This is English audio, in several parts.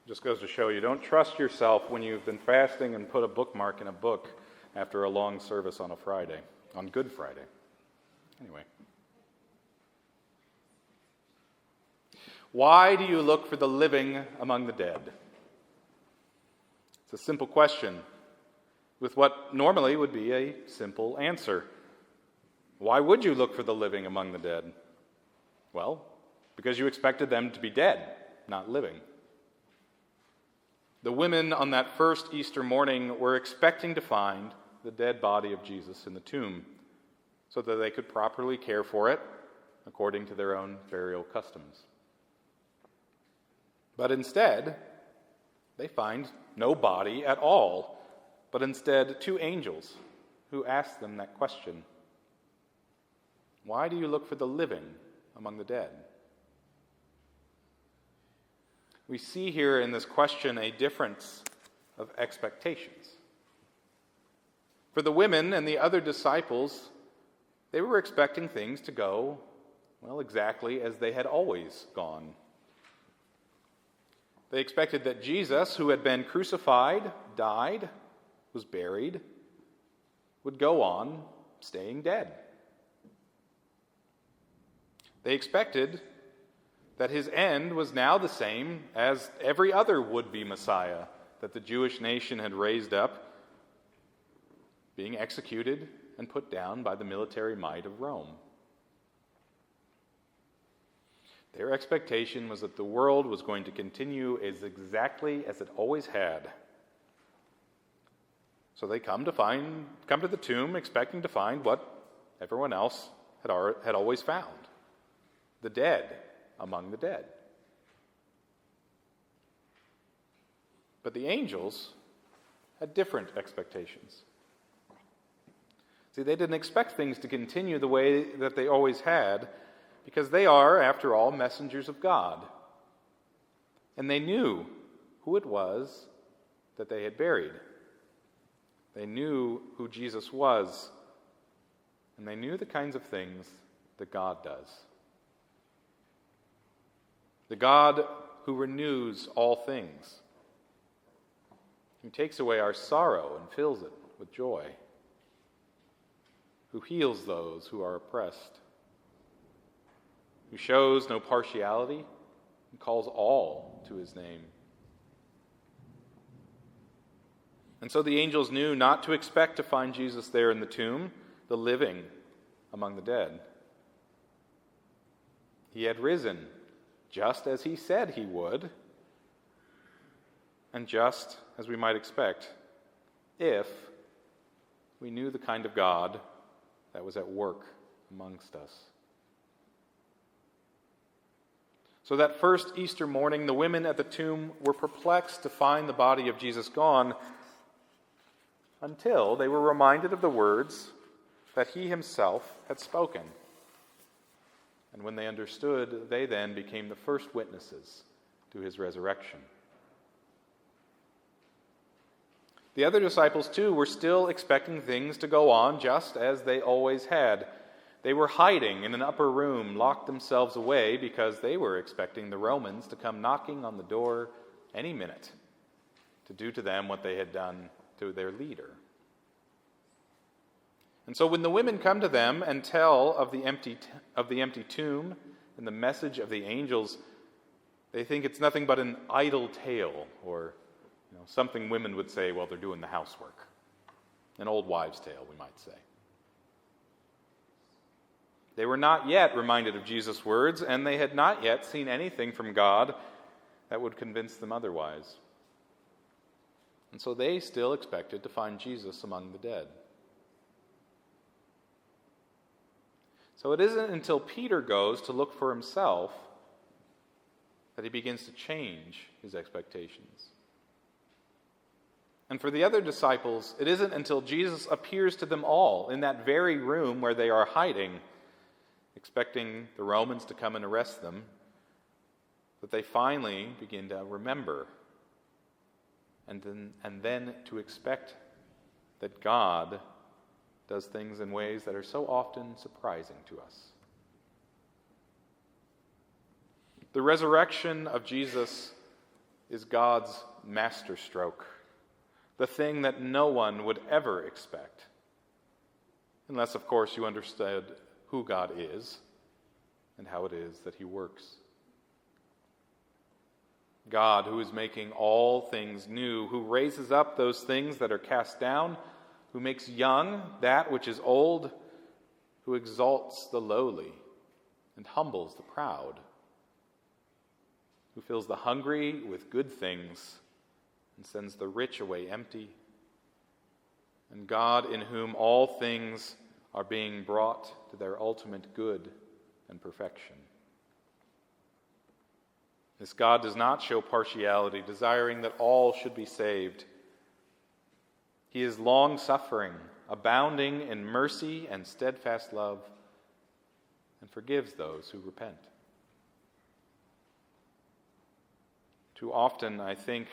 Just goes to show you, don't trust yourself when you've been fasting and put a bookmark in a book after a long service on a Friday, on Good Friday. Anyway. Why do you look for the living among the dead? It's a simple question with what normally would be a simple answer. Why would you look for the living among the dead? Well, because you expected them to be dead, not living. The women on that first Easter morning were expecting to find the dead body of Jesus in the tomb so that they could properly care for it according to their own burial customs. But instead, they find no body at all, but instead two angels who ask them that question. Why do you look for the living among the dead? We see here in this question a difference of expectations. For the women and the other disciples, they were expecting things to go, well, exactly as they had always gone. They expected that Jesus, who had been crucified, died, was buried, would go on staying dead. They expected that his end was now the same as every other would-be Messiah that the Jewish nation had raised up, being executed and put down by the military might of Rome. Their expectation was that the world was going to continue exactly as it always had. So they come to the tomb expecting to find what everyone else had always found: the dead among the dead. But the angels had different expectations. See, they didn't expect things to continue the way that they always had, because they are, after all, messengers of God. And they knew who it was that they had buried. They knew who Jesus was, and they knew the kinds of things that God does. The God who renews all things, who takes away our sorrow and fills it with joy, who heals those who are oppressed, who shows no partiality and calls all to his name. And so the angels knew not to expect to find Jesus there in the tomb, the living among the dead. He had risen, just as he said he would, and just as we might expect, if we knew the kind of God that was at work amongst us. So that first Easter morning, the women at the tomb were perplexed to find the body of Jesus gone, until they were reminded of the words that he himself had spoken. And when they understood, they then became the first witnesses to his resurrection. The other disciples, too, were still expecting things to go on just as they always had. They were hiding in an upper room, locked themselves away, because they were expecting the Romans to come knocking on the door any minute to do to them what they had done to their leader. And so when the women come to them and tell of the empty tomb and the message of the angels, they think it's nothing but an idle tale, or something women would say while they're doing the housework. An old wives' tale, we might say. They were not yet reminded of Jesus' words, and they had not yet seen anything from God that would convince them otherwise. And so they still expected to find Jesus among the dead. So it isn't until Peter goes to look for himself that he begins to change his expectations. And for the other disciples, it isn't until Jesus appears to them all in that very room where they are hiding, expecting the Romans to come and arrest them, that they finally begin to remember and then to expect that God does things in ways that are so often surprising to us. The resurrection of Jesus is God's masterstroke, the thing that no one would ever expect, unless, of course, you understood who God is and how it is that he works. God, who is making all things new, who raises up those things that are cast down, who makes young that which is old, who exalts the lowly and humbles the proud, who fills the hungry with good things and sends the rich away empty, and God in whom all things are being brought to their ultimate good and perfection. This God does not show partiality, desiring that all should be saved. He is long-suffering, abounding in mercy and steadfast love, and forgives those who repent. Too often, I think,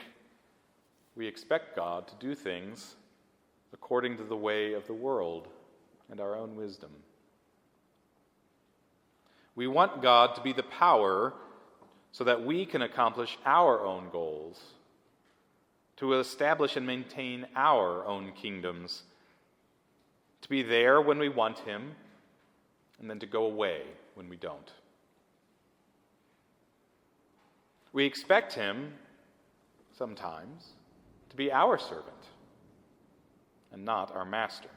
we expect God to do things according to the way of the world and our own wisdom. We want God to be the power so that we can accomplish our own goals, to establish and maintain our own kingdoms, to be there when we want him, and then to go away when we don't. We expect him, sometimes, to be our servant and not our master.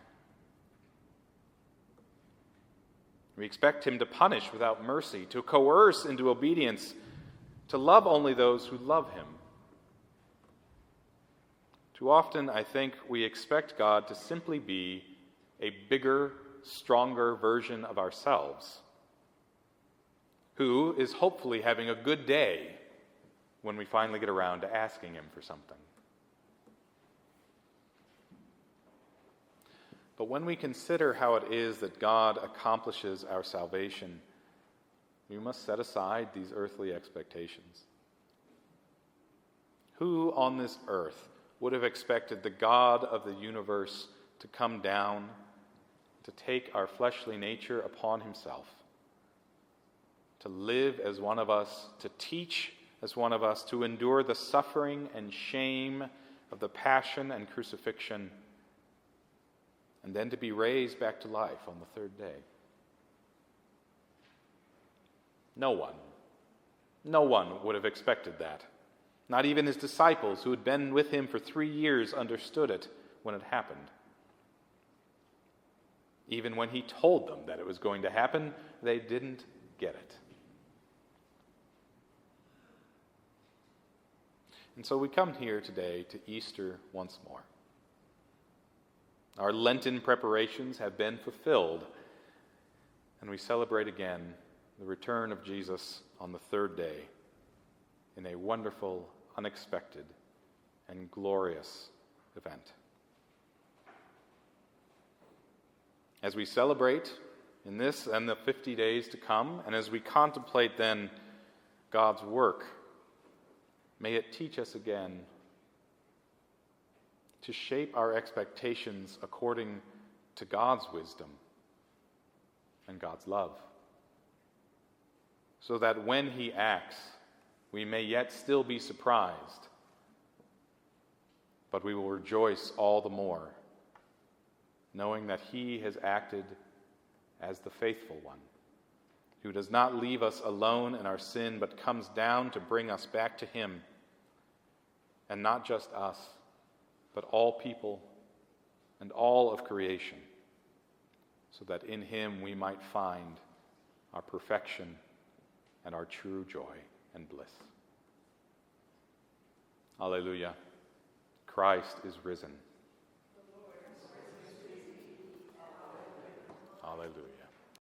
We expect him to punish without mercy, to coerce into obedience, to love only those who love him. Too often, I think, we expect God to simply be a bigger, stronger version of ourselves, who is hopefully having a good day when we finally get around to asking him for something. But when we consider how it is that God accomplishes our salvation, we must set aside these earthly expectations. Who on this earth would have expected the God of the universe to come down, to take our fleshly nature upon himself, to live as one of us, to teach as one of us, to endure the suffering and shame of the passion and crucifixion, and then to be raised back to life on the third day? No one would have expected that. Not even his disciples, who had been with him for 3 years, understood it when it happened. Even when he told them that it was going to happen, they didn't get it. And so we come here today to Easter once more. Our Lenten preparations have been fulfilled, and we celebrate again the return of Jesus on the third day in a wonderful, unexpected, and glorious event. As we celebrate in this and the 50 days to come, and as we contemplate then God's work, may it teach us again to shape our expectations according to God's wisdom and God's love, so that when he acts, we may yet still be surprised, but we will rejoice all the more, knowing that he has acted as the faithful one, who does not leave us alone in our sin, but comes down to bring us back to him, and not just us, but all people and all of creation, so that in him we might find our perfection and our true joy and bliss. Alleluia. Christ is risen. Alleluia.